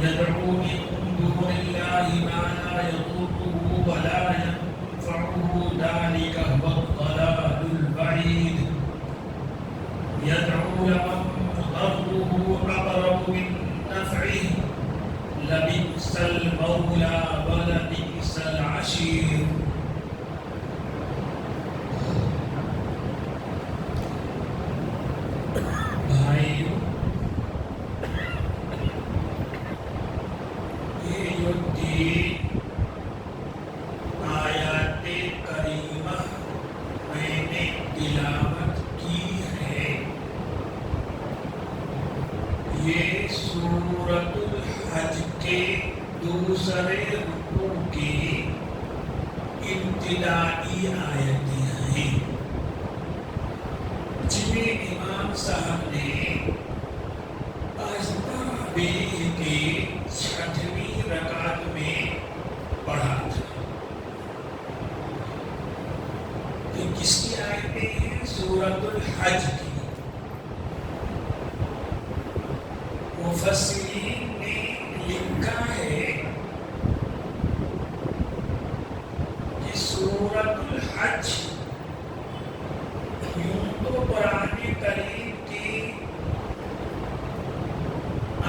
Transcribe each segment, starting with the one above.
يدعو من دون الله ما لا يضره ولا ينفعه ذلك هو الضلال البعيد يدعو لمن ضره أقرب من نفعه لبئس المولى ولبئس العشير. دوسرے رکوع کی ابتدائی آیتیں ہیں جنہیں امام صاحب نے تراویح کی 6ویں رکعت میں پڑھا تھا. یہ کس کی آیتیں ہیں؟ سورۃ الحج کی. مفسرین نے لکھا ہے کہ سورۃ الحج یوں تو قرآن کریم کی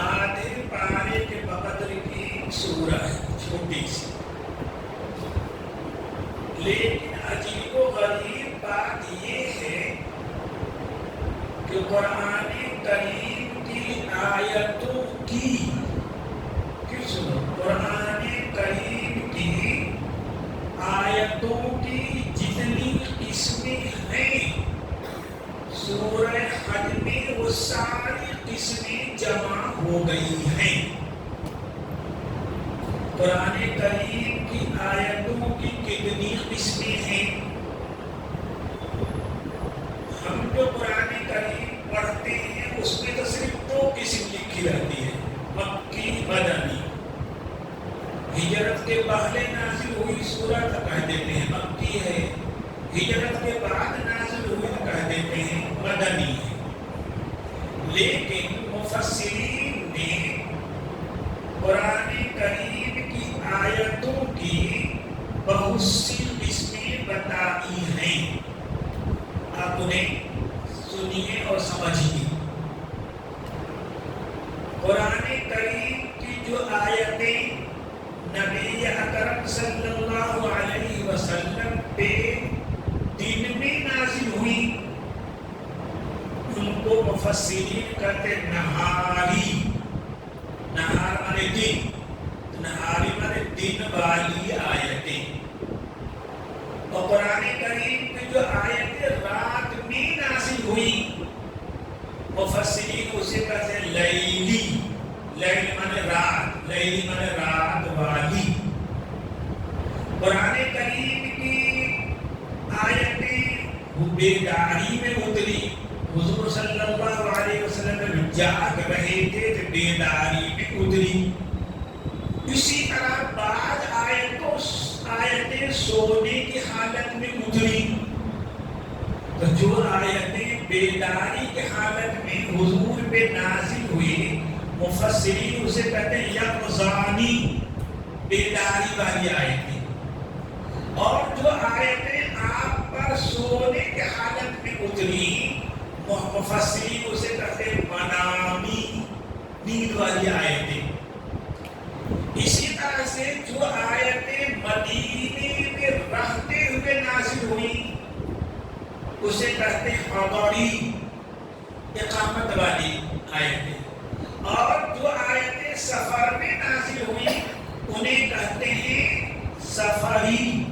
آدھے پارے کے بقدر کی سورہ ہے، چھوٹی سی، لیکن عجیب و غریب بات یہ ہے کہ قرآن کریم کی آیتوں کی قرآن کریم کی آیتوں کی جتنی قسمیں ہیں سورہ حج میں وہ ساری قسمیں جمع ہو گئی ہیں. قرآن کریم کی آیتوں کی کتنی قسمیں ہیں؟ ہم جو قرآن کریم پڑھتے ہیں اس میں تو صرف 2 قسم لکھی رہتی ہے، مکی مدنی. ہجرت کے پہلے نازل ہوئی سورت کہہ دیتے ہیں مکی ہے، ہجرت کے بعد نازل ہوئی کہہ دیتے ہیں مدنی ہے. لیکن مفسرین نے قرآن کریم کی آیتوں کی بہت سی قسمیں بتائی ہیں. آپ انہیں سنیے اور سمجھیے. قرآن کریم کی جو آیتیں نبی اکرم صلی اللہ علیہ وسلم پہ دن میں نازل ہوئی ان کو مفسرین کہتے نہاری. نہار مانے دن، نہاری مانے دن والی آیتیں. اور قرآن کریم کی جو آیتیں رات میں نازل ہوئی مفسرین اسے کہتے ہیں لیلی. لیل مانے رات، لیلی مانے رات والی. قرآن کریم کی آیتیں بیداری میں اتری. حضور صلی اللہ علیہ وسلم جاگ رہے تھے تو بیداری میں اتری. اسی طرح بعض آیتیں سونے کی حالت میں اتری. تو جو آیتیں بیداری کی حالت میں حضور پہ نازل ہوئی مفسرین اسے کہتے ہیں یقظانی، بیداری والی آیتیں. اور جو آیتیں آپ پر سونے کی حالت میں اتری مفسرین اسے کہتے ہیں منامی، نیند والی آیتیں. اسی طرح سے جو آیتیں مدینے میں رہتے ہوئے نازل ہوئی اسے کہتے ہیں حضری، اقامت والی آیتیں. اور جو آیتیں سفر میں نازل ہوئی انہیں کہتے ہیں سفری.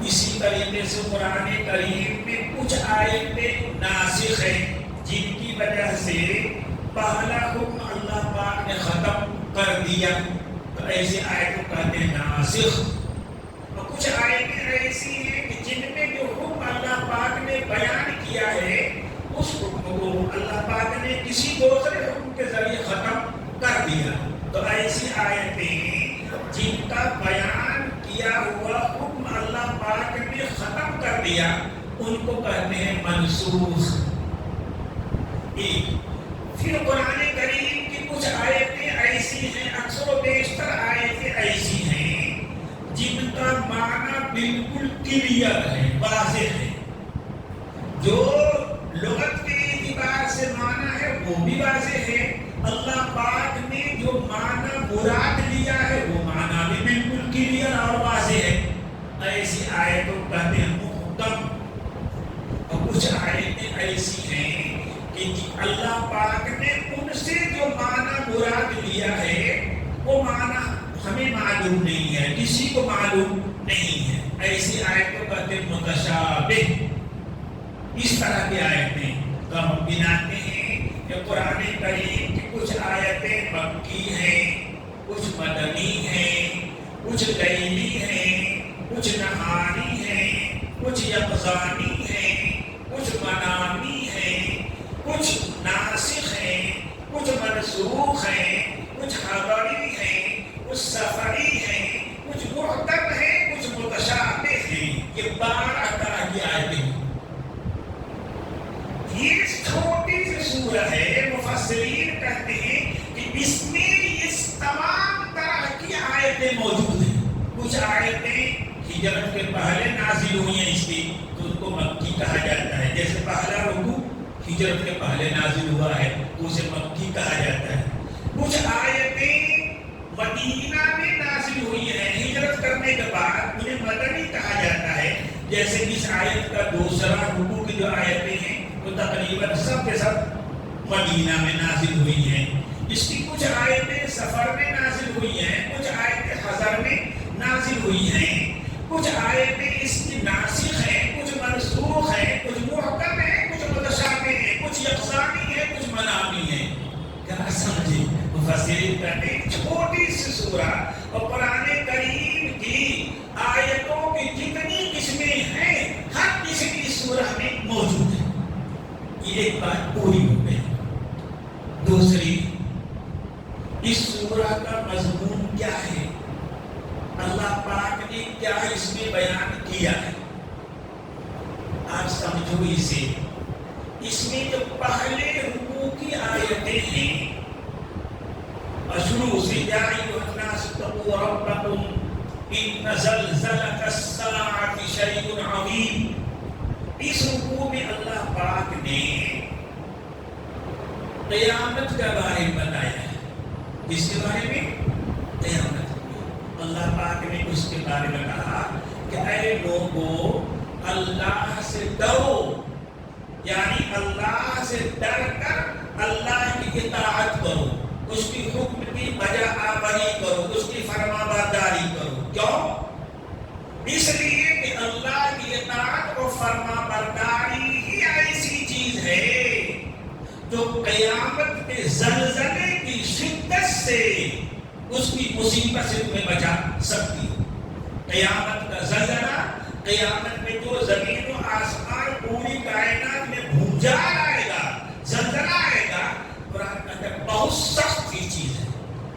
اسی طریقے سے قرآن کریم میں کچھ آیتیں ناسخ ہیں جن کی وجہ سے پہلا حکم اللہ پاک نے ختم کر دیا تو ایسی آیتوں کہتے ہیں ناسخ. اور کچھ آیتیں ایسی ہیں کہ جن میں جو حکم اللہ پاک نے بیان کیا ہے اس حکم کو اللہ پاک نے کسی دوسرے حکم کے ذریعے ختم کر دیا. تو ایسی آیتیں جن کا بیان کیا ہوا حکم اللہ پاک نے ختم کر دیا ان کو کہتے ہیں منسوخ. پھر قرآن کریم کی کچھ آیتیں ایسی ہیں، اکثر و بیشتر آیتیں ایسی ہیں جن کا معنی بالکل کلیئر ہے، واضح ہے. جو لغت کے اعتبار سے معنی ہے وہ بھی واضح ہے، اللہ پاک نے جو معنی مراد لیا ہے وہ معنی بھی بالکل کلیئر اور واضح ہے. ایسی آیتوں کہتے ہیں محکم. اور کچھ آیتیں ایسی ہیں کہ اللہ پاک نے ان سے جو معنی مراد لیا ہے وہ معنی ہمیں معلوم نہیں ہے، کسی کو معلوم نہیں ہے. ایسی آیتوں کہتے ہیں متشابہ. اس طرح کی آیتیں تو ہم گناتے ہیں کہ قرآن کریم کی کچھ آیتیں مکی ہیں، کچھ مدنی ہیں، کچھ لیلی ہیں، کچھ نہاری ہیں، کچھ یقظانی ہیں، کچھ منامی ہیں، کچھ ناسخ ہیں، کچھ منسوخ ہیں، کچھ خبری ہیں، کچھ سفری ہیں، کچھ محکم ہیں، کچھ متشابہ ہیں. یہ 12 طرح کی آیتیں ہیں. یہ چھوٹی سی سورہ ہے. مفسرین کہتے ہیں کہ اس میں اس تمام طرح کی آیتیں موجود ہیں. کچھ آیتیں ہجرت کے پہلے نازل ہوئی ہیں اس کی تو ان کو مکی کہا جاتا ہے. جیسے پہلا رکوع ہجرت کے پہلے نازل ہوا ہے تو اسے مکی کہا جاتا ہے. کچھ آیتیں مدینہ میں نازل ہوئی ہیں، ہجرت کرنے کے بعد انہیں مدنی کہا جاتا ہے. جیسے اس آیت کا دوسرا رکوع کی جو آیتیں ہیں وہ تقریباً سب کے سب مدینہ میں نازل ہوئی ہیں. اس کی کچھ آیتیں سفر میں نازل ہوئی ہیں، کچھ آیتیں حضر میں نازل ہوئی ہیں، کچھ آیتیں اس کی ناسخ ہیں، کچھ منسوخ ہیں، کچھ محکم ہیں، کچھ متشابہ ہیں، کچھ یقظانی ہیں، کچھ منامی ہیں. کیا سمجھے؟ مفسرین کہتے ہیں چھوٹی سی سورہ اور قرآن کریم کی آیتوں کی جتنی قسمیں ہیں ہر قسم کی سورہ میں موجود ہے. یہ ایک بات پوری ہو گئی. دوسری، اس سورہ کا مضمون کیا ہے؟ اللہ پاک نے کیا اس میں بیان کیا ہے؟ آپ سمجھو اسے. اس میں جو پہلے رکوع کی آیتیں ہیں شروع سے یا ایھا الناس اتقوا ربکم ان زلزلۃ الساعۃ شیء عظیم. اس رکوع میں اللہ پاک نے قیامت کے بارے میں بتایا ہے. اس کے بارے میں قیامت. اللہ پاک نے اس کے بارے میں کہا کہ اے لوگو اللہ سے ڈرو، یعنی اللہ سے ڈر کر اللہ کی اطاعت کرو، اس کی حکم کی بجا آوری کرو، اس کی فرما برداری کرو. کیوں؟ اس لیے کہ اللہ کی اطاعت اور فرما برداری ہی ایسی چیز ہے جو قیامت کے زلزلے کی شدت سے، اس کی مصیبت سے تمہیں بچا سکتی ہے. قیامت کا زلزلہ، قیامت میں جو زمین و آسمان پوری کائنات میں بھونجال آئے گا، زلزلہ آئے گا، قرآن کہتا ہے بہت سخت یہ چیز ہے.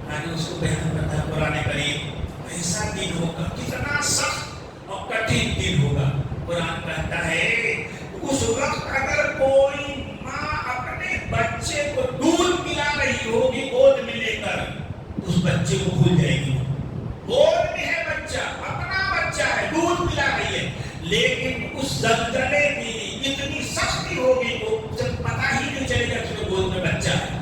آگے اس کو بیان کرتا ہے قرآن کریم. ایسا دن ہوگا، کتنا سخت اور کٹھن دن ہوگا. قرآن کہتا ہے اس وقت اگر کوئی ماں اپنے بچے کو دودھ پلا رہی ہوگی گود میں لے کر، اس بچے کو بھول جائے گی. گود میں ہے بچہ، اپنا بچہ ہے، دودھ پلا رہی ہے، لیکن اس زلزلے کی اتنی سختی ہوگی تو پتہ ہی نہیں چلے گا کہ گود میں بچہ ہے.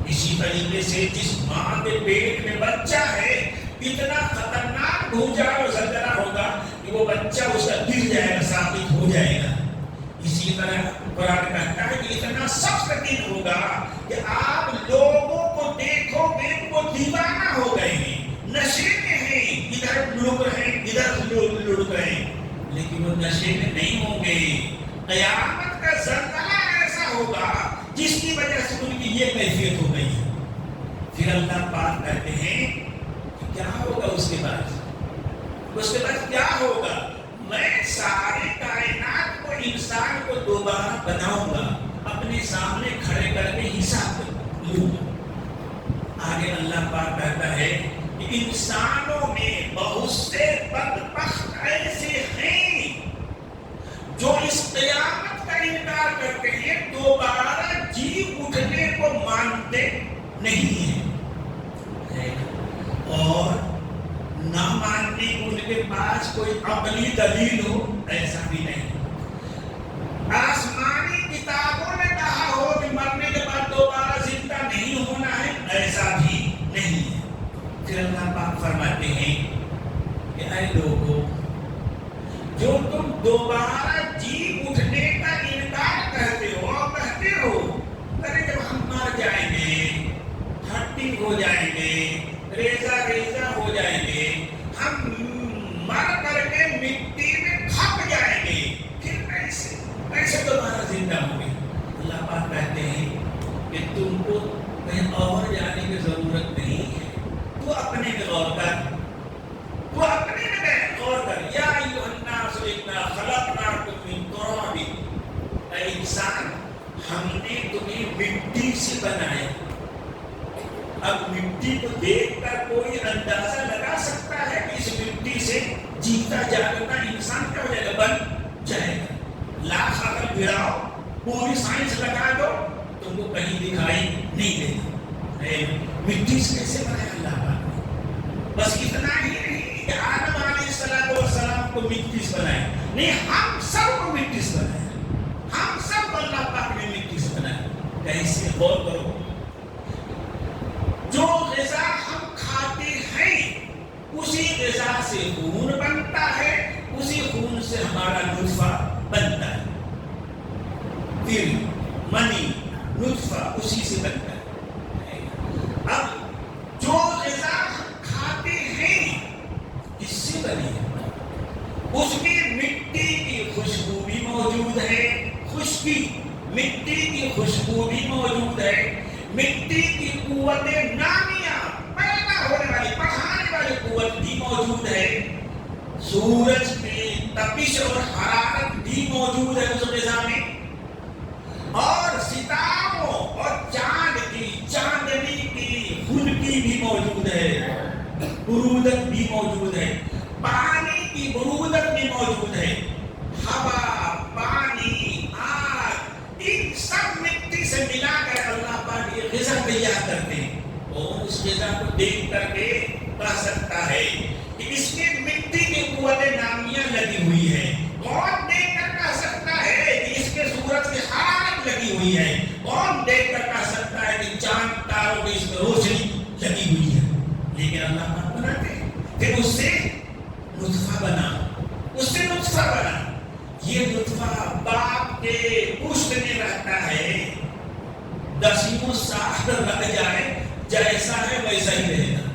اسی طریقے سے جس ماں کے پیٹ میں بچہ ہے اتنا خطرناک بھونجال اور زلزلہ ہوگا کہ وہ بچہ اس کا گر جائے گا، ثابت ہو جائے گا. اسی طرح قرآن کہتا ہے کہ اتنا سخت دن ہوگا کہ آپ لوگوں کو دیکھو گے وہ دیوانہ ہو گئے ہیں، نشے میں ہیں، ادھر لڑک رہے ہیں، ادھر لڑک رہے ہیں، لیکن وہ نشے میں نہیں ہوں گے. قیامت کا زلزلہ ایسا ہوگا جس کی وجہ سے ان کی یہ کیفیت ہو گئی ہے. پھر اللہ پاک کہتے ہیں کہ کیا ہوگا اس کے بعد؟ اس کے بعد کیا ہوگا؟ میں ساری کائنات کو، انسان کو دوبارہ بناؤں گا، اپنے سامنے کھڑے کر کے حساب لوں گا. آگے اللہ پاک کہتا ہے کہ انسانوں میں بہت سے بدبخت ایسے ہیں جو اس قیامت کا انکار کرتے ہیں، دوبارہ جی اٹھنے کو مانتے نہیں ہیں. پاس کوئی عقلی دلیل ہو، ایسا بھی نہیں۔ آسمانی کتابوں نے کہا ہو کہ مرنے کے بعد دوبارہ زندہ نہیں ہونا ہے، ایسا بھی نہیں ہے۔ پھر اللہ پاک فرماتے ہیں کہ اے لوگوں، جو تم دوبارہ جی اٹھنے کا انکار کرتے ہو ارے جب ہم مر جائیں گے، ہڈی ہو جائیں گے، ریزہ ہو جائیں گے، ہم مر کر کے مٹی میں کھپ جائیں گے، پھر کیسے دوبارہ زندہ ہوں گے؟ اللہ پاک کہتے ہیں کہ تم کو کہیں اور جانے کی ضرورت نہیں ہے، تو اپنے میں غور کر، تو اپنے میں غور کر۔ یا ایھا الناس انا خلقناکم من تراب، اے انسان ہم نے تمہیں مٹی سے بنایا۔ اب مٹی کو دیکھ کر کوئی اندازہ لگا سکتا ہے کہ اس مٹی سے جیتا جاگتا انسان کیا ہو جائے گا؟ بن جائے گا۔ لاکھ اگر گراؤ، پوری سائنس لگا دو، تم کو کہیں دکھائی نہیں دیتا۔ مٹی سے کیسے بنایا اللہ پاک نے؟ بس اتنا ہی نہیں کہ آدم علیہ السلام کو مٹی سے بنایا، نہیں، ہم سب کو مٹی سے بنایا، ہم سب کو اللہ پاک نے مٹی سے بنایا۔ کیسے؟ غور کرو، جو غذا ہم کھاتے ہیں اسی غذا سے خون بنتا ہے، اسی خون سے ہمارا نطفہ بنتا ہے، پھر منی نطفہ اسی سے بنتا ہے۔ اب جو غذا ہم کھاتے ہیں اس سے بنی ہے، اس میں مٹی کی خوشبو بھی موجود ہے، خشکی مٹی کی خوشبو بھی موجود ہے، مٹی کی قوت نامیہ پیدا ہونے والی بڑھانے والی قوت بھی موجود ہے، سورج کی تپش اور حرارت بھی موجود ہے اس غذا میں، اور ستاروں اور چاند کی چاندنی کی خنکی بھی موجود ہے، برودت بھی موجود ہے، پانی کی برودت بھی موجود ہے، ہوا، پانی، آگ، ان سب مٹی سے ملا کر اللہ پاک یہ غذا تیار کرتے ہیں۔ اور اس غذا کو دیکھ کر کے کہہ سکتا ہے کہ اس میں مٹی کی قوت نامیہ لگی ہوئی ہے؟ کون دیکھ کر کہہ سکتا ہے کہ اس کے سورج کی حرارت لگی ہوئی ہے؟ کون دیکھ کر کہہ سکتا ہے کہ چاند تاروں کی اس میں روشنی لگی ہوئی ہے؟ لیکن اللہ پاک بناتے ہیں، پھر اس سے نطفہ بنا، اس سے نطفہ بنا۔ یہ نطفہ باپ کے پشت میں رہتا ہے، 10 سال رہ جائے جیسا ہے ویسا ہی رہے گا۔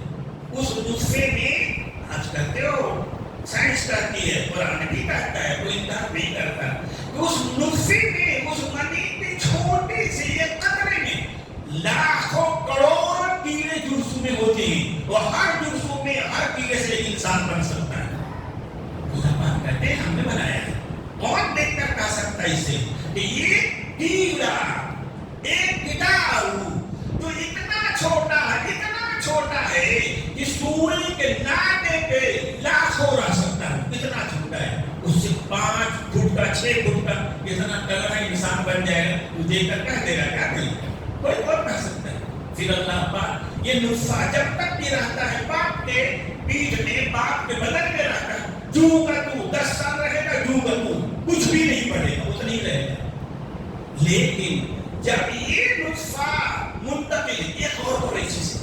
اس نطفے میں آج کہتے ہو سائنس کہتی ہے، قرآن بھی کہتا ہے، کوئی انکار نہیں کرتا، کہ اس نطفے میں، اس منی کی چھوٹی سی یہ قطرے میں لاکھوں کروڑ کیڑے جرثومے ہوتے ہیں، اور ہر جرثوم میں ہر کیڑے سے ایک انسان بن سکتا ہے۔ اللہ پاک کہتے ہیں ہم نے بنایا ہے۔ کون دیکھ کر کہہ سکتا ہے اسے کہ یہ کیڑا، ایک کیٹاڑو جو اتنا چھوٹا ہے کہ سوئی کے ناٹے پہ لاکھوں رہ سکتا ہے، اتنا چھوٹا ہے، اس سے 5 فٹ کا 6 فٹ کا اتنا تگڑا انسان بن جائے گا، تو دیکھ کر کہہ دے گا کیا کوئی اور کہہ سکتا ہے؟ پھر اللہ پاک یہ نطفہ جب تک بھی رہتا ہے باپ کے پیٹ میں، باپ کے بدن میں رہتا ہے، جو کا تو 10 سال رہے گا، جو کا تو کچھ بھی نہیں پڑے گا، اتنا ہی رہے گا۔ لیکن جب یہ نطفہ منتقل، ایک اور بڑی چیز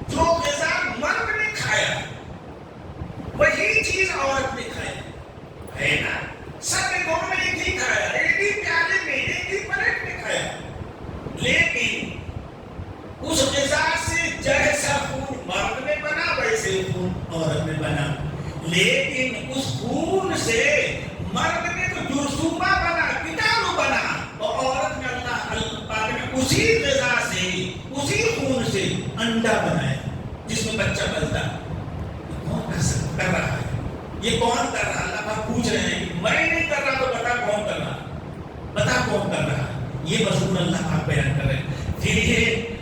جو غذا مرد نے کھایا وہی چیز عورت نے کھایا ہے نا، سب نے دونوں میں ایک ہی کھایا، ایک ہی پیالے میں، ایک ہی پلیٹ میں کھایا، لیکن اس غذا سے جیسا خون مرد میں بنا ویسے خون عورت میں بنا، لیکن اس خون سے مرد میں تو جرثومہ بنا، کیٹاڑو بنا، اور عورت میں اللہ پاک نے اسی غذا سے، اسی خون سے انڈا بنایا جس میں بچہ پلتا۔ کون کر رہا ہے؟ یہ کون کر رہا ہے؟ اللہ پاک پوچھ رہے ہیں کہ میں نہیں کر رہا تو بتا کون کر رہا، بتا کون کر رہا ہے؟ یہ مضمون اللہ پاک بیان کر رہے ہیں۔ پھر یہ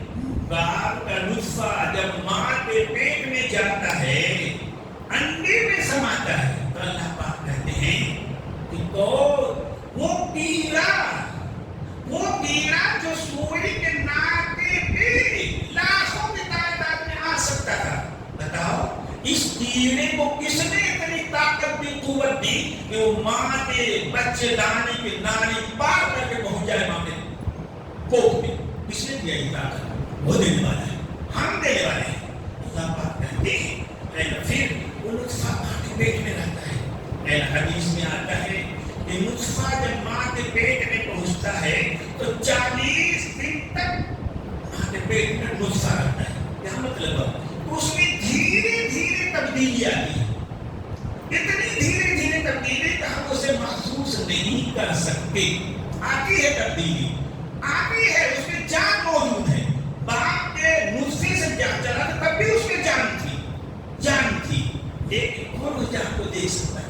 باپ کا نطفہ جب ماں کے پیٹ میں جاتا ہے، انڈے میں سماتا ہے، تو اللہ پاک کہتے ہیں کہ تو وہ کیڑا جو سوئی کے ناکے پہ لاکھوں کی تعداد میں آ سکتا تھا، بتاؤ اس کیڑے کو کس نے اتنی طاقت دی دی کہ وہ ماں کے بچے دانے کے نالی پار کر کے پہنچ جائے ماں کے کوکھ میں. کس نے دیا یہ طاقت؟ وہ دینے والا ہے, ہم دینے والے ہیں. اللہ پاک کہتے ہیں پھر وہ نطفہ ماں کے پیٹ میں رہتا ہے. حدیث میں آتا ہے کہ نطفہ جب ماں کے پیٹ میں پہنچتا ہے تو 40 دن تک ماں کے پیٹ میں نطفہ رہتا ہے. کیا مطلب ہے؟ اس میں دھیرے دھیرے تبدیلی آتی ہے, اتنی دھیرے دھیرے تبدیلی کہ ہم اسے محسوس نہیں کر سکتے. آتی ہے تبدیلی, آتی ہے, اس میں جان موجود ہے. باپ کے نطفے سے جان چلا تب بھی اس میں جان تھی, جان تھی, لیکن کون اس جان کو دیکھ سکتا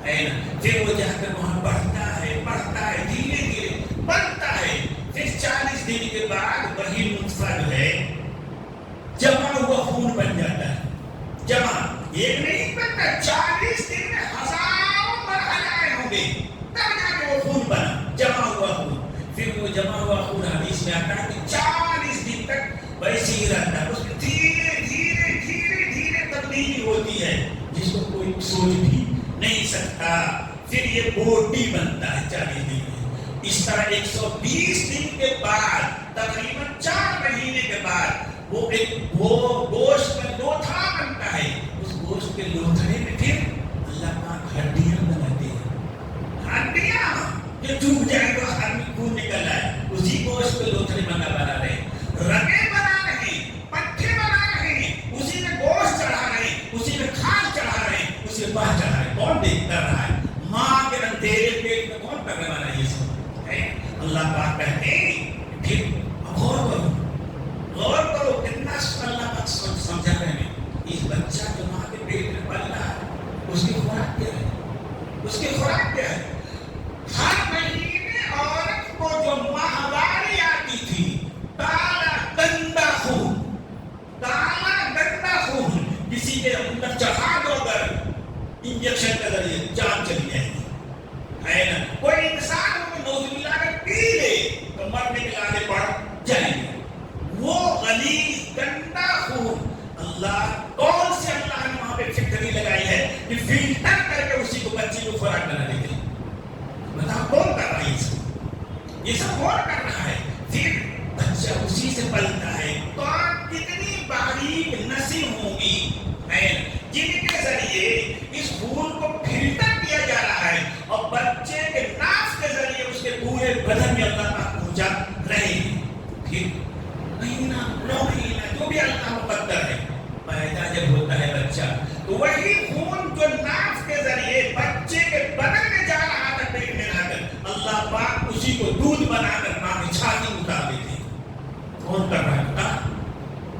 ہے نا. پھر وہ جا کر وہاں بڑھتا ہے, دھیرے دھیرے بڑھتا ہے. پھر 40 دن کے بعد وہی نطفہ جو ہے جمع ہوا خون بن جاتا ہے. جمع ایک نہیں بنتا, 40 دن میں ہزاروں مرحلے ہوں گے تب جا کے وہ خون بنا, جمع ہوا خون. پھر وہ جمع ہوا خون حدیث میں آتا ہے کہ 40 دن تک ویسے ہی رہتا ہے. اس میں دھیرے دھیرے دھیرے دھیرے تبدیلی ہوتی ہے جس کو کوئی سوچ بھی نہیں سکتا. پھر یہ بوٹی بنتا ہے 40 دن میں. اس طرح 120 دن کے بعد تقریباً 4 مہینے کے بعد وہ گوشت کا لوتھڑا بنتا ہے. اس گوشت کے لوتھڑے میں پھر اللہ پاک ہڈیاں بناتے ہیں. ہڈیاں جو ٹوٹ جائے تو آدمی خون نکل آئے, اسی گوشت کے لوتھڑے بنا رہے ہیں, رگیں بنا رہے ہیں, پٹھے بنا رہے ہیں, اسی میں گوشت چڑھا رہے ہیں, اسی میں کھال چڑھا رہے ہیں, اسی میں باہ چڑھا رہے ہیں. کون دیکھ کر رہا ہے؟ ماں کے اندھیرے پیٹ میں کون کرنے والا ہے یہ سب ہے؟ اللہ پاک کہتے ہیں پھر غور کرو کتنا اللہ پاک سمجھا رہے ہیں. اس بچہ جو ماں کے پیٹ میں پل رہا ہے اس کی خوراک کیا ہے؟ اس کی خوراک کیا ہے؟ ہر مہینے عورت کو جو ماہواری آتی تھی, کالا گندا خون, کالا گندا خون کسی کے اندر چڑھا دو اگر انجیکشن کے ذریعے جان چلی جائے گی, ہے نا. کوئی انسان کو نوز ملا کر پی لے تو مرنے کے لالے پڑ جائیں گے. وہ غلیظ گندا خون اللہ کون سے اللہ نے وہاں پہ فیکٹری لگائی ہے کہ فلٹر کر کے اسی کو بچے کو خوراک بنا دیتے ہیں. بتاؤ کون کر رہا ہے یہ سب کون کر رہا ہے؟ پھر بچہ اسی سے پلتا ہے. تو آپ کتنی باریک نسیں ہوں گی جن کے ذریعے اس خون کو فلٹر کیا جا رہا ہے اور بچے کے ناف کے ذریعے اس کے پورے بدن میں اللہ پاک پہنچا رہے ہیں. پھر مہینہ 9 مہینہ جو بھی اللہ مقدر ہے پیدا جب ہوتا ہے بچہ تو وہی خون جو ناف کے ذریعے بچے کے بدن میں جا رہا تھا پیٹ میں رہ کر اللہ پاک اسی کو دودھ بنا کر ماں کی چھاتی میں اتار دیتے ہیں. کون کر رہا ہے بتا؟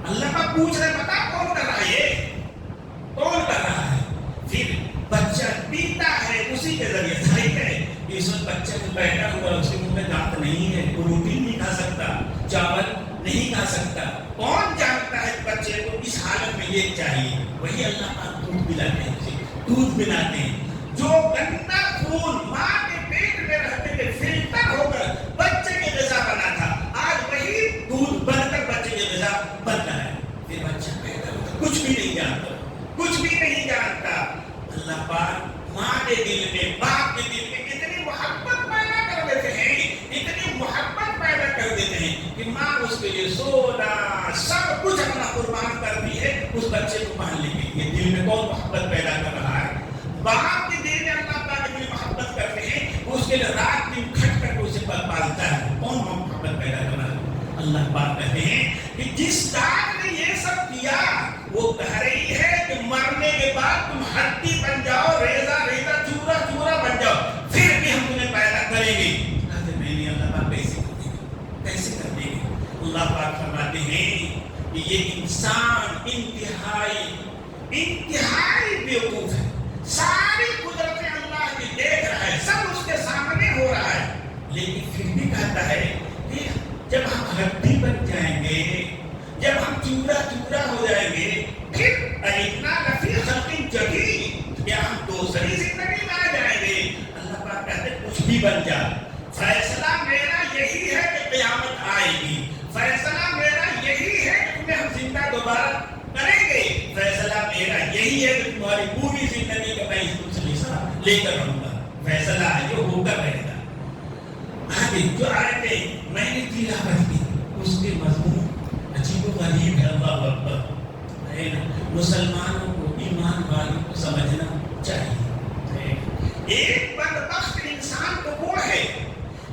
اللہ پاک پوچھ رہے بتا کون کر رہا ہے یہ؟ کون کر رہا ہے؟ پھر بچہ پیتا ہے اسی کے ذریعے. ظاہر ہے اس وقت بچہ جو پیدا ہوا اس کے منہ میں دانت نہیں ہے, وہ روٹی نہیں کھا سکتا, چاول نہیں کھا سکتا. کون جانتا ہے بچے کو اس حالت میں یہ چاہیے؟ وہی اللہ پاک دودھ پلاتے ہیں, اسے دودھ پلاتے ہیں. جو گندا خون ماں کے پیٹ میں رہتے ہوئے فلٹر ہو کر بچے کی غذا بنا تھا, آج وہی دودھ بن کر بچے کی غذا بنتا ہے. پھر بچہ پیدا ہوتا کچھ بھی نہیں جانتا, کچھ بھی نہیں جانتا. اللہ پاک ماں کے دل میں, باپ کے دل میں اتنی محبت پیدا کر دیتے ہیں, اتنی محبت پیدا کر دیتے ہیں کہ ماں اس کے لیے سونا سب کچھ اپنا قربان کرتی ہے اس بچے کو پالنے کے لیے. دل میں کون محبت پیدا کر رہا ہے؟ باپ کے دل میں اللہ پاک اتنی محبت کرتے ہیں اس کے لیے رات دن کھٹ کر اسے پالتا ہے. کون محبت پیدا کر رہا ہے؟ اللہ پاک کہتے ہیں کہ جس ذات نے یہ سب کیا وہ کہہ رہی ہے کہ مرنے کے بعد تم ہڈی بن جاؤ, ریزہ ریزہ چورا چورا بن جاؤ, پھر بھی ہم تمہیں پیدا کریں گے. نہیں, اللہ پاک کیسے کر دیں گے, کیسے کر دیں گے؟ اللہ پاک فرماتے ہیں کہ یہ انسان انتہائی بیوقوف ہے. ساری قدرتیں اللہ کی دیکھ رہا ہے, سب اس کے سامنے ہو رہا ہے, لیکن پھر بھی کہتا ہے کہ جب ہم ہڈی بن جائیں گے, جب ہم چورا چورا ہو جائیں گے, پھر اِنَّا لَفِي خَلْقٍ جَدِيدٍ, کیا ہم دوسری زندگی میں آ جائیں گے؟ اللہ پاک کہتے ہیں کچھ بھی بن جا, فیصلہ میرا یہی ہے کہ قیامت آئے گی, فیصلہ میرا یہی ہے کہ تمہیں ہم زندہ دوبارہ کریں گے, فیصلہ میرا یہی ہے کہ تمہاری پوری زندگی کا میں تم سے حساب لے کر رہوں گا، فیصلہ جو ہو کر رہے گا۔ آگے جو آیتیں میں نے تلاوت کی اس کے مضمون عجیب و غریب ہے، اللہ اکبر ہے نا۔ مسلمانوں کو، ایمان والوں کو سمجھنا چاہیے۔ ایک بدبخت انسان تو وہ ہے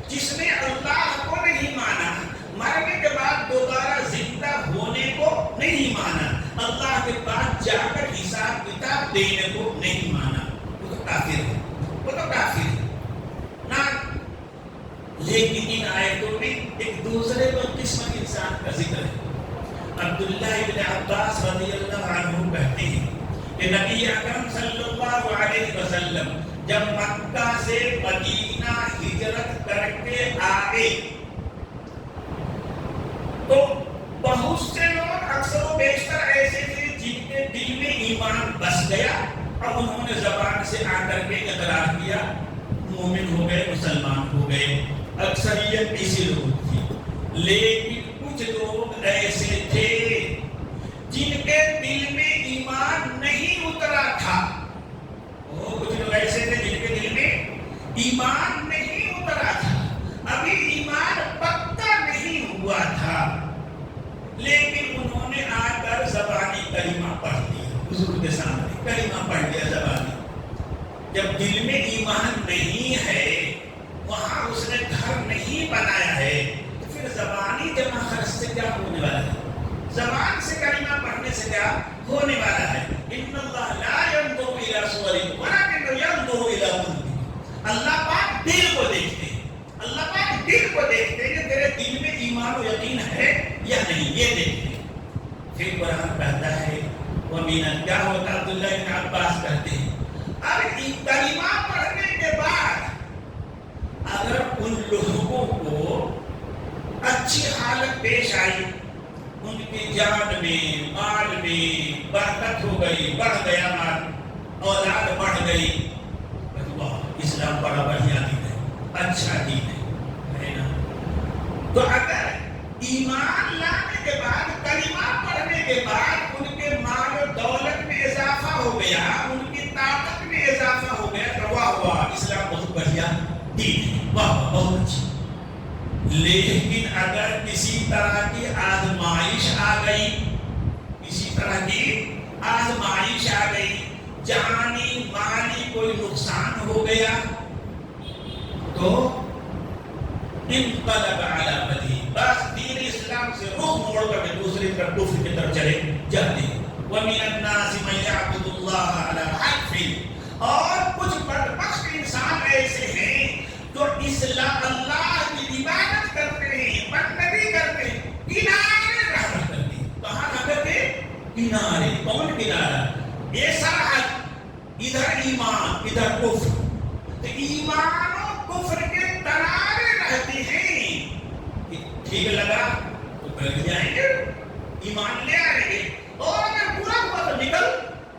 جس نے اللہ کو نہیں مانا، مرنے کے بعد دوبارہ زندہ ہونے کو نہیں مانا، اللہ کے پاس جا کر حساب کتاب دینے کو نہیں مانا، وہ تو کافر ہے، وہ تو کافر ہے نا۔ لیکن ان آیتوں میں ایک دوسرے قسم کے انسان کا ذکر ہے۔ عبداللہ ابن عباس رضی اللہ عنہ کہتے ہیں کہ نبی اکرم صلی اللہ علیہ وسلم جب مکہ سے مدینہ ہجرت کر کے آئے تو بہت سے لوگ اکثر و بیشتر ایسے تھے جن کے دل میں ایمان بس گیا اور انہوں نے زبان سے آ کر کے اقرار کیا، مومن ہو گئے، مسلمان ہو گئے، اکثریت اسی لوگ تھی۔ لیکن کچھ لوگ ایسے تھے جن کے دل میں ایمان نہیں اترا تھا، کچھ لوگ ایسے تھے جن کے دل میں ایمان نہیں اترا تھا، ابھی ایمان پکا نہیں ہوا تھا، لیکن انہوں نے آ کر زبانی کلمہ پڑھ لیا، حضور کے سامنے کلمہ پڑھ لیا زبانی۔ جب دل میں ایمان نہیں ہے، وہاں اس نے گھر نہیں بنایا ہے، تو پھر زبانی جمع خرچ سے کیا ہونے والا ہے؟ زبان سے کلمہ پڑھنے سے کیا ہونے والا ہے؟ ان اللہ لا ينظر الى صورکم ولکن ينظر الى قلوبکم۔ اللہ پاک دل کو دیکھتے ہیں، اللہ پاک دل کو دیکھتے ہیں کہ تیرے دل میں ایمان و یقین ہے یا نہیں، یہ دیکھتے ہیں۔ پھر قرآن کہتا ہے وَمِنَ کیا ہوتا؟ عبداللہ بن عباس کہتے ہیں اب کلمہ پڑھنے کے بعد اگر ان لوگوں کو اچھی حالت پیش آئی، ان کی جان میں، مال میں برکت ہو گئی، بڑھ گیا مال، اولاد بڑھ گئی، واہ اسلام بڑا بڑھیا دین ہے، اچھا دین ہے نا۔ تو اگر ایمان لانے کے بعد، کلمہ پڑھنے کے بعد ان کے مال و دولت میں اضافہ ہو گیا، ان کی طاقت میں اضافہ ہو گیا، تو واہ واہ اسلام بہت بڑھیا دین ہے، واہ بہت اچھی۔ لیکن اگر کسی طرح کی آزمائش آ گئی، کسی طرح کی آزمائش آ گئی، جانی مالی کوئی نقصان ہو گیا، تو انقلب علی وجہہ، بس دین اسلام سے رخ موڑ کر دوسری طرف کفر کی طرف چلے جاتے ہیں۔ وَمِنَ النَّاسِ مَن يَعْبُدُ اللَّهَ عَلَى حَرْفٍ، اور کچھ بدبخت انسان ایسے ہیں جو اسلام اللہ کی عبادت کرتے ہیں، بندگی کرتے ہیں، کنارے رہ کرتے ہیں۔ کہاں رہ کرتے ہیں؟ کنارے۔ کون کنارہ؟ یہ سرحد، ادھر ایمان ادھر کفر، تو ایمان و کفر کے کنارے رہتے ہیں۔ ٹھیک لگا تو بیٹھ جائیں گے، ایمان لے آئیں گے، اور اگر برا ہوا تو نکل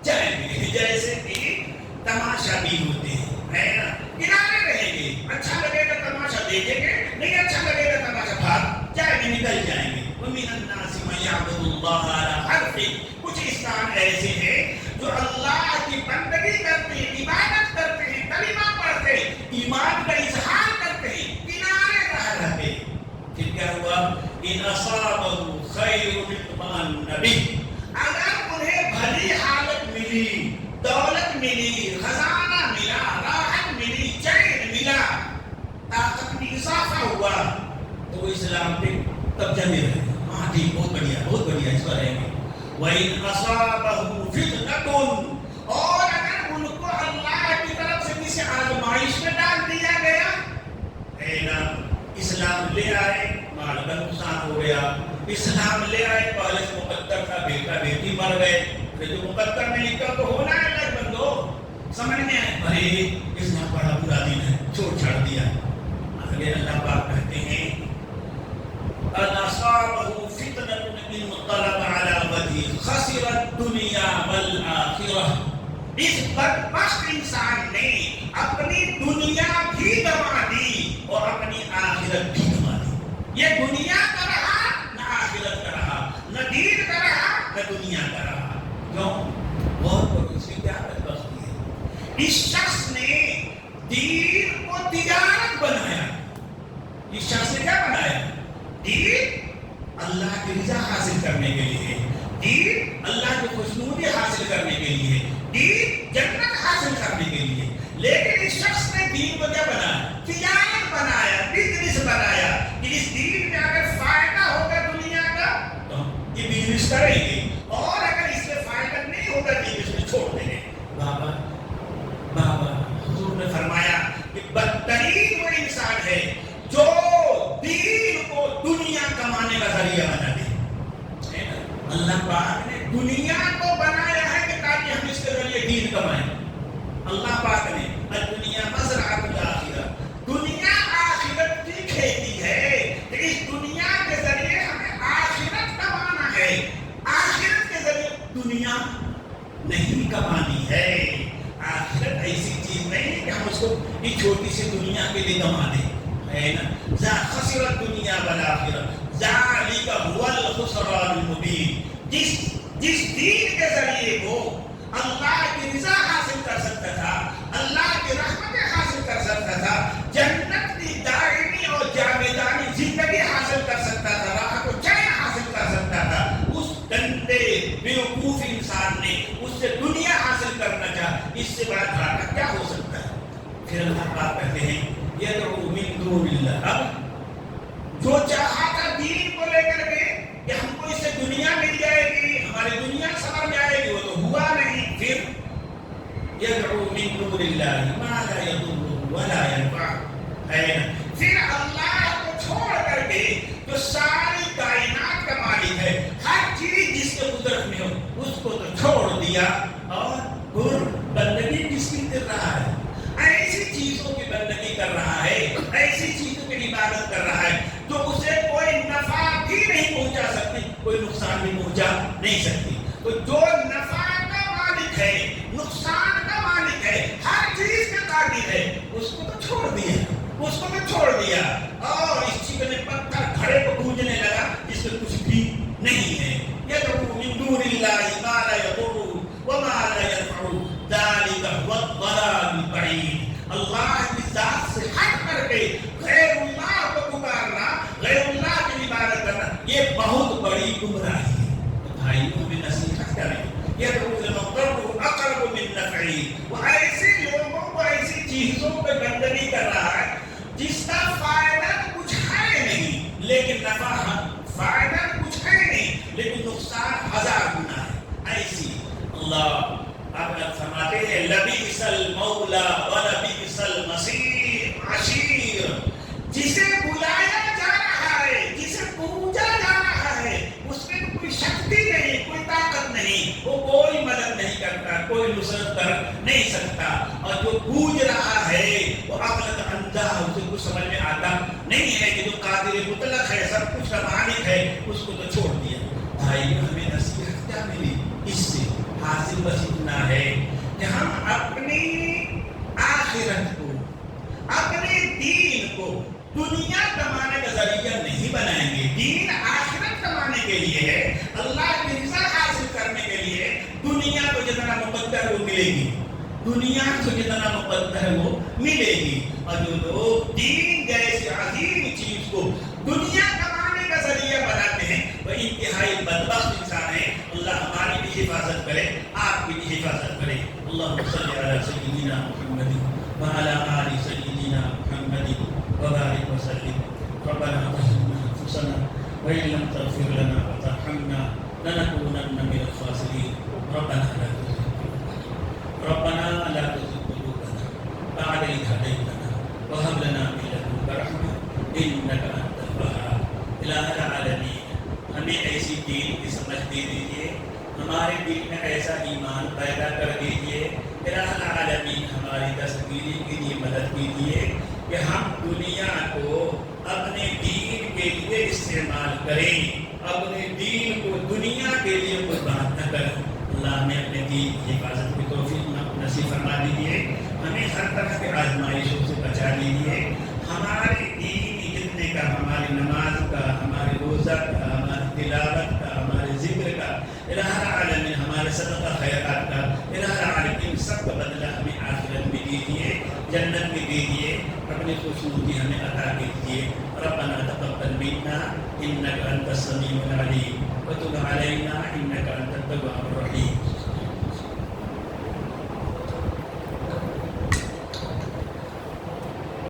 جائیں گے، جیسے کہ تماشا بھی ہوتے ہیں، ہے نا، کنارے رہیں گے، اچھا لگے گا تماشا دیکھیں گے، نہیں اچھا لگے گا تماشا بھاگ جائیں گے، نکل جائیں گے۔ وَمِنَ النَّاسِ مَن يَعْبُدُ اللَّهَ عَلَى حَرْفٍ، کچھ انسان ایسے ہیں جو اللہ کی بندگی کرتے ہیں، عبادت کرتے ہیں، کلمہ پڑھتے ہیں، ایمان کا اظہار کرتے ہیں، کنارے رہتے ہیں۔ پھر کیا ہوا؟ إِنْ أَصَابَهُ خَيْرٌ اطْمَأَنَّ بِهِ، اگر انہیں بھلی حالت ملی، دولت ملی، خزانہ ملا، راحت ملی، چین ملا، طاقت میں اضافہ ہوا، تو وہ اسلام پہ قبضہ میں رہے گا، ہاں ٹھیک، بہت بڑھیا بہت بڑھیا، اس پر رہیں گے۔ وَإِنْ أَصَابَهُ فِتْنَةٌ، اور اگر ان کو اللہ کی طرف سے کسی آزمائش میں ڈال دیا گیا، اے نا، اسلام لے آئے، مال کا نقصان ہو گیا، اسلام لے آئے، پہلے سے مقدر کا بیٹا بیٹی مر گئے، پھر جو مقدر میں لکھا تو ہونا ہے، اللہ بندو سمجھ میں آئے، ارے اسلام بڑا برا دین ہے، چھوڑ چھاڑ دیا۔ آگے اللہ پاک کہتے ہیں أَنْ أَصَابَهُ فِتْنَةٌ انقلب عَلَى وَجْهِهِ خَسِرَ الدُّنْيَا وَالْآخِرَةَ، اس بدبخت انسان نے اپنی دنیا بھی گنوا دی اور اپنی آخرت بھی گنوا دی۔ یہ دنیا کا رہا نہ آخرت کا رہا، نہ دین کا رہا نہ دنیا کا رہا۔ کیوں؟ بہت بڑی اس کی کیا بدبختی ہے؟ اس شخص نے کرنے کے لیے، دین اللہ کی خوشنودی حاصل کرنے کے لیے، دین جنت حاصل کرنے کے لیے. لیکن اس شخص نے دین کو کیا بنایا؟ تجارت بنایا، بزنس بنایا کہ اس دین میں اگر فائدہ ہوگا دنیا کا تو یہ بزنس کریں گے، اور اگر اس سے فائدہ نہیں ہوگا تو یہ بزنس چھوڑ دیں گے. بابا حضور نے فرمایا کہ بدترین وہ انسان ہے جو دین کو دنیا کمانے کا ذریعہ بنا دے. اللہ پاک نے دنیا کو بنایا ہے کہ تاکہ ہم اس کے ذریعے دین کمائیں. اللہ پاک نے الدنیا مزرعۃ الآخرہ، دنیا آخرت کی کھیتی ہے، کہ اس دنیا کے ذریعے ہمیں آخرت کمانا ہے. آخرت کے ذریعے دنیا نہیں کمانی ہے. آخرت ایسی چیز نہیں کہ ہم اس کو ایک چھوٹی سی دنیا کے لیے کما دیں، ہے نا. ذا خسرت دنیا والآخرہ ذالک هو الخسران المبین. جس دین کے ذریعے وہ اللہ کی رضا حاصل کر سکتا تھا، اللہ کی رحمتیں حاصل کر سکتا تھا، جنت کی دائمی اور جاویدانی زندگی حاصل کر سکتا تھا، راحت و چین حاصل کر سکتا تھا، اس گندے بیوقوف انسان نے اس سے دنیا حاصل کرنا چاہا. اس سے بڑا گھاٹا کیا ہو سکتا ہے؟ پھر اللہ پاک کہتے ہیں یدعو من دون اللہ. اب جو چاہا تھا دین کو لے کر کے کہ ہم کو اس سے دنیا مل جائے گی، ہماری دنیا سمر جائے گی، وہ تو ہوا نہیں. پھر یدعو من دون اللہ ما لا یضرہ ولا ینفعہ. پھر اللہ کو چھوڑ کر کے جو ساری کائنات کا مالک ہے، ہر چیز جس کے قدرت میں ہو اس کو تو چھوڑ دیا، اور بندگی کس کی کر رہا ہے؟ ایسی چیزوں کی بندگی کر رہا ہے، ایسی چیزوں کی عبادت کر رہا ہے جو اسے کوئی نفع بھی نہیں پہنچا سکتی، کوئی نقصان بھی پہنچا نہیں سکتی. تو جو نفع کا مالک ہے، نقصان کا مالک ہے، ہر چیز کا قادر ہے، اس کو تو چھوڑ دیا، اس کو تو چھوڑ دیا. اور اس چکنے پتھر گھڑے کو پوجنے لگا جس میں کچھ بھی نہیں ہے. یدعو من دون اللہ ما لا یضر وما لا ينفع ذلك هو الضلال البعید. اللہ کی ذات سے ہٹ کر کے غیر اللہ کو پکارنا، غیر اللہ کی عبادت کرنا، یہ بہت بڑی گمراہی ہے. بھائیوں میں نصیحت کریں، یدعو لمن ضرہ اقرب من نفعہ. وہ ایسے لوگوں کو ایسی چیزوں پہ بندگی کر رہا ہے جس کا فائدہ کچھ ہے نہیں لیکن نفع ہے، فائدہ کچھ ہے نہیں لیکن نقصان ہزار گنا ہے. ایسی اللہ آپ فرماتے ہیں لبئس المولا ولبئس المصیر عشیر. جسے بلایا جا رہا ہے، جسے پوجا جا رہا ہے، اس میں کوئی شکتی نہیں، کوئی طاقت نہیں، وہ کوئی مدد نہیں کرتا، کوئی نصرت کر نہیں سکتا. اور جو پوج رہا ہے وہ عقل کا اندھا، اسے کچھ سمجھ میں آتا نہیں ہے کہ جو قادر مطلق ہے، سب کچھ کا مالک ہے، اس کو تو چھوڑ دیا. بھائی ہمیں نصیحت کیا ملی اس سے؟ حاصل بس اتنا ہے کہ ہم اپنی آخرت کو، اپنے دین کو دنیا کمانے کا ذریعہ نہیں بنائیں گے. دین آخرت کمانے کے لیے ہے، اللہ کی رضا حاصل کرنے کے لیے. دنیا کو جتنا مقدر وہ ملے گی، دنیا کو جتنا مقدر وہ ملے گی. اور جو لوگ دین جیسے عظیم چیز کو دنیا کمانے کا ذریعہ بناتے ہیں وہ انتہائی بدبخت انسان ہے. اللہ ہماری بھی حفاظت کرے، آپ کی بھی حفاظت کرے. اللہم صلی علی سیدنا محمد وعلی آل سیدنا محمد وبارک وسلم. ربنا ظلمنا انفسنا وإن لم تغفر لنا وترحمنا لنكونن من الخاسرين. ربنا لا تزغ قلوبنا بعد إذ هديتنا وهب لنا من لدنك رحمة إنك أنت الوهاب. الہ العالمین ہمیں ایسی دین کی سمجھ دے دیجیے، ہمارے دل میں ایسا ایمان پیدا کر دیجیے. الہ العالمین ہماری دستگیری کے لیے مدد کیجیے کہ ہم دنیا کو اپنے دین کے لیے استعمال کریں، اپنے دین کو دنیا کے لیے قربان نہ کریں. اللہ ہمیں اپنے دین کی حفاظت کی توفیق نصیب فرما دیجیے، ہمیں ہر طرح کے آزمائشوں سے بچا لیجیے. ہمارے دین جتنے کا، ہماری نماز کا، ہمارے روزہ کا، ہماری تلاوت کا، ہمارے ذکر کا، الہ العالمین ہمارے صدقہ خیرات کا، الہ العالمین سب کا بدلہ ہمیں آخرت میں دیجیے، جنت میں دیجیے. اپنی خوشنودی ہمیں عطا کیجیے. ربنا تقبل منا انک انت السمیع